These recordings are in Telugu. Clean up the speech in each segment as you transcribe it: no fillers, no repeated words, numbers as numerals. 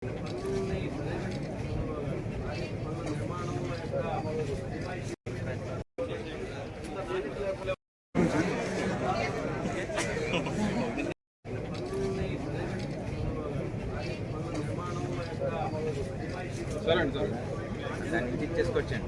సరే దాన్ని విజిట్ చేసుకొచ్చాను.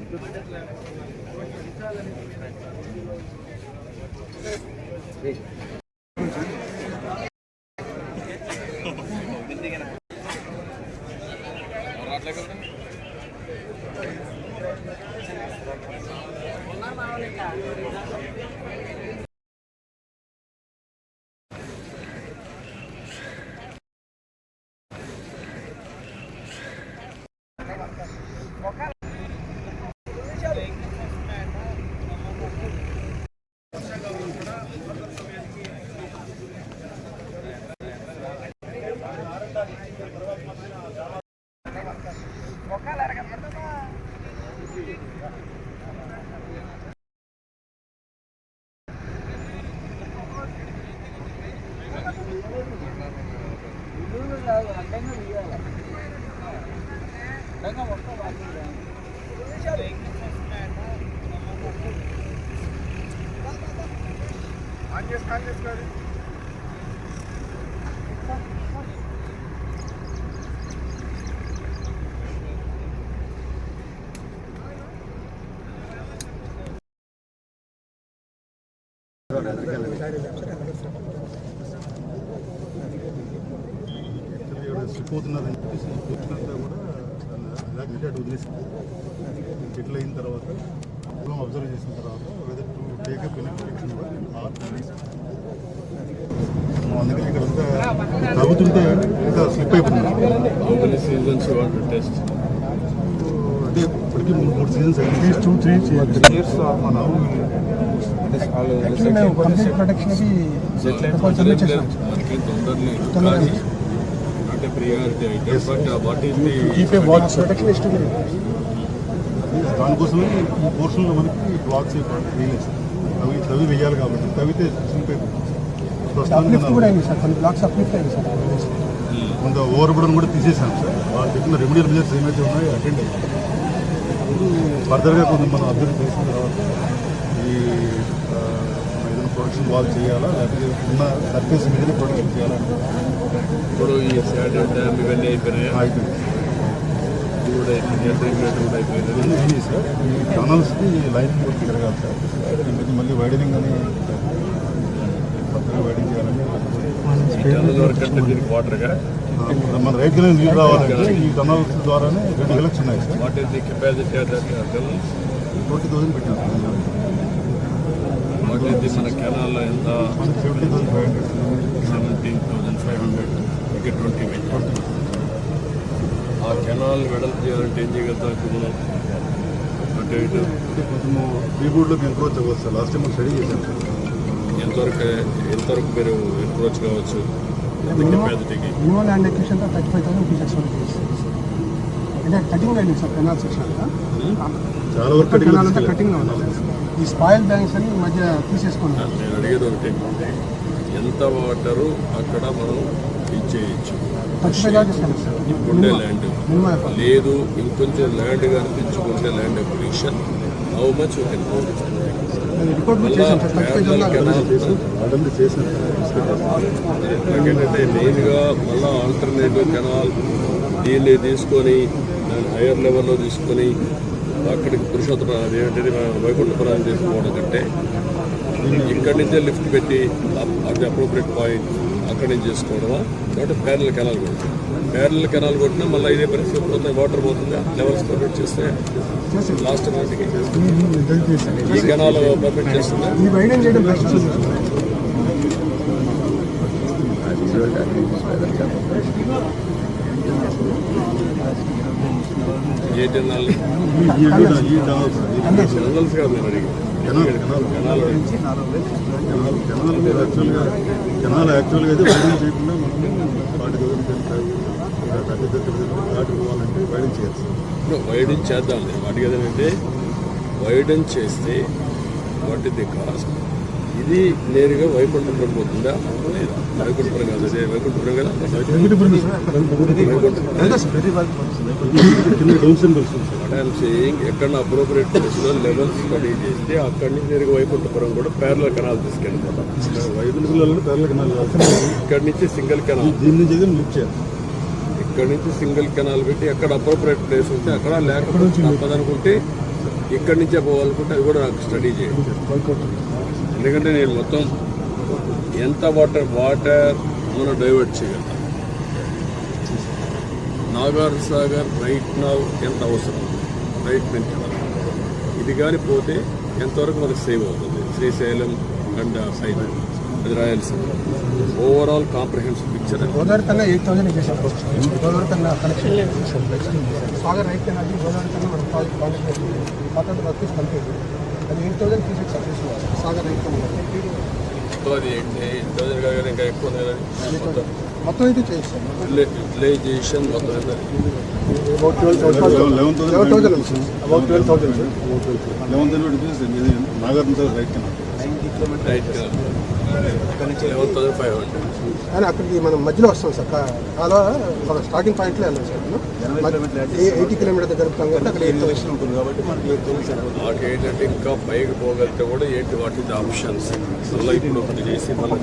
పోతున్నారని చెప్పేసి పోతున్నంతా కూడా అలాగే అటు వదిలేసింది. సెటిల్ అయిన తర్వాత అబ్జర్వ్ చేసిన తర్వాత whether to take up in protection అందుకని ఇక్కడ అంతా తగ్గుతుంటే ఇంకా స్లిప్ అయిపోతుంది. అంటే ఇప్పటికీ 3 సీజన్స్ అయింది. 2-3 years మన దానికోసమే ఈ పోర్షన్లో మనకి బ్లాక్స్ వేయలేదు. తవి వేయాలి కాబట్టి తవితే కొంత ఓవర్ బుడన్ కూడా తీసేసాను సార్. వాళ్ళు చెప్పిన రెమెడియల్ మెజర్స్ ఏమైతే ఉన్నాయో అటెండ్ అయ్యాయి. ఫర్దర్గా కొంచెం మనం అబ్జర్వ్ చేసిన తర్వాత ఈ ఏదైనా ప్రొడక్షన్ వాల్ చేయాలా లేకపోతే ఉన్న సర్ఫేస్ మీదనే ప్రొడక్షన్ చేయాలంటే ఇప్పుడు ఈ డ్యామ్ ఇవన్నీ అయిపోయినాయి. అయినాయి సార్. ఈ టనల్స్కి లైన్ వర్క్ జరగాలి సార్. మళ్ళీ వైడనింగ్ అని వైడింగ్ చేయాలంటే మన రైట్ గా నీళ్ళు రావాలంటే ఈ టనల్స్ ద్వారానే 2 గెలక్స్ ఉన్నాయి sir. What is the capacity of that 20,000 పెట్టాను. వాట్ ఈస్ ది మన కెనాల్లో ఎంత? 70,500. 17,500 ఇక్కడ 20. ఆ కెనాల్ వెడల్పు చేయాలంటే ఏం చేయగలుగుతాం ఇప్పుడు మనం? అంటే ఇటు అంటే కొంచెము రీబోర్డ్లోకి ఎంక్రోచ్ అవ్వచ్చు సార్. లాస్ట్ టైం స్టడీ చేశాను సార్. ఎంతవరకు మీరు ఎంక్రోచ్ కావచ్చు? కెపాసిటీకి మినిమం ల్యాండ్ ఎక్విజిషన్ 35,000 క్యూసెక్స్ అంటే కటింగ్ అయింది సార్. కెనాల్ సెక్షన్ అంతా చాలా వరకు కెనాల్ అంతా కటింగ్లో ఉంది. ఈ స్పాయిల్ బ్యాంక్స్ అని మధ్య తీసేసుకున్నాం. నేను అడిగేది ఒకటి, ఎంత వాటరు అక్కడ మనం ఇచ్చేయచ్చు? ఇప్పుడే ల్యాండ్ లేదు, ఇంకొంచెం ల్యాండ్ కనిపించుకుంటే land acquisition how much you can నాకేంటంటే మెయిన్గా మళ్ళీ ఆల్టర్నేటివ్ కెనాల్ దీన్ని తీసుకొని దాన్ని హైయర్ లెవెల్లో తీసుకొని అక్కడికి పురుషోత్తమ అదేంటిది వైకుంఠపురాన్ని తీసుకోవడం కంటే ఇక్కడి నుంచే లిఫ్ట్ పెట్టి అది అప్రోప్రియట్ పాయింట్ అక్కడి నుంచి చేసుకోవడమా కాబట్టి ప్యారల్ కెనాల్ కొడుతుంది. ప్యారల్ కెనాల్ కొట్టినా మళ్ళీ ఇదే పరిస్థితి పోతుంది, వాటర్ పోతుంది. లెవెల్స్ పర్మిట్ చేస్తే లాస్ట్ నాటికి ఈ కెనాల్ పర్మిట్ చేస్తుంది. ఏ కెనాల్ జనరల్స్ కాదు నేను అడిగి కెనాల్ యాక్చువల్గా అయితే వైడింగ్ చేయకుండా మనం 40,000 దాటి పోవాలంటే వైడింగ్ చేయాలి. వైడింగ్ చేద్దాం. వాటికి ఏదంటే వైడింగ్ చేస్తే వాట్ ఇస్ ది కాస్ట్, ఇది నేరుగా వైకుంఠపురం పోతుందా లేదా? వైకుంఠపురం కాదు, అదే వైకుంఠపురం కదా. కింద డౌన్ సింబల్ వస్తుంది సార్. వాట్ ఐఎమ్ సేయింగ్, ఎక్కడ అప్రోప్రియేట్ ప్లేస్లో లెవెల్స్ స్టడీ చేస్తే అక్కడి నుంచి నేరుగా వైకుంఠపురం కూడా ప్యారలల్ కెనాల్ తీసుకెళ్ళిపోతాం. వైకుంఠపురం పేర్ల కెనాల్ ఇక్కడి నుంచి సింగిల్ కెనాల్, దీని నుంచి అయితే లిఫ్ట్ చేయాలి. ఇక్కడి నుంచి సింగిల్ కెనాల్ పెట్టి ఎక్కడ అప్రోప్రియేట్ ప్లేస్ ఉంటే అక్కడ, లేకపోతే తప్పదనుకుంటే ఇక్కడి నుంచే పోవాలనుకుంటే అది కూడా నాకు స్టడీ చేయండి. ఎందుకంటే నేను మొత్తం ఎంత వాటర్ మనం డైవర్ట్ చేయగలుగుతాం. నాగార్ సాగర్ రైట్ నౌ ఎంత అవసరం, రైట్ నుంచి ఇది కానీ పోతే ఎంతవరకు మనకు సేవ్ అవుతుంది. శ్రీశైలం అండ్ సైడ్ అది రాయాల్సింది. Overall comprehensive picture. గోదావరి కన్నా 8,000 చేశాం. గోదావరి కన్నా కనెక్షన్ సాగర్ రైట్ కన్నా గోదావరి కన్నా మనం ప్రాజెక్ట్ కాంట్రాక్ట్ వర్క్ కంప్లీట్. అది 8,000 క్యూసెక్స్ చేసేవారు సాగర్ రైట్ కన్నా. అది 8,000 కాగానే ఇంకా ఎక్కువ ఉంది కదా. మొత్తం అయితే చేస్తాం. యూటిలైజేషన్ మొత్తం ఎంత? అబౌట్ 12,000 వస్తుంది. అబౌట్ 12,000 నాగార్ నుంచి రైట్ కెనాల్ రైట్ కదా. 11,500. కానీ అక్కడికి మనం మధ్యలో వస్తాం సార్. కాలువ మన స్టార్టింగ్ పాయింట్లో వెళ్ళాం సార్. 80 కిలోమీటర్ దగ్గర కాబట్టి అక్కడ 8,000 ఉంటుంది కాబట్టి మనకి 8,000. నాకు ఏంటంటే ఇంకా పైకి పోగలిగితే కూడా ఏంటి వాటి ఆప్షన్స్ మళ్ళీ ఇప్పుడు ఒకటి చేసి మళ్ళీ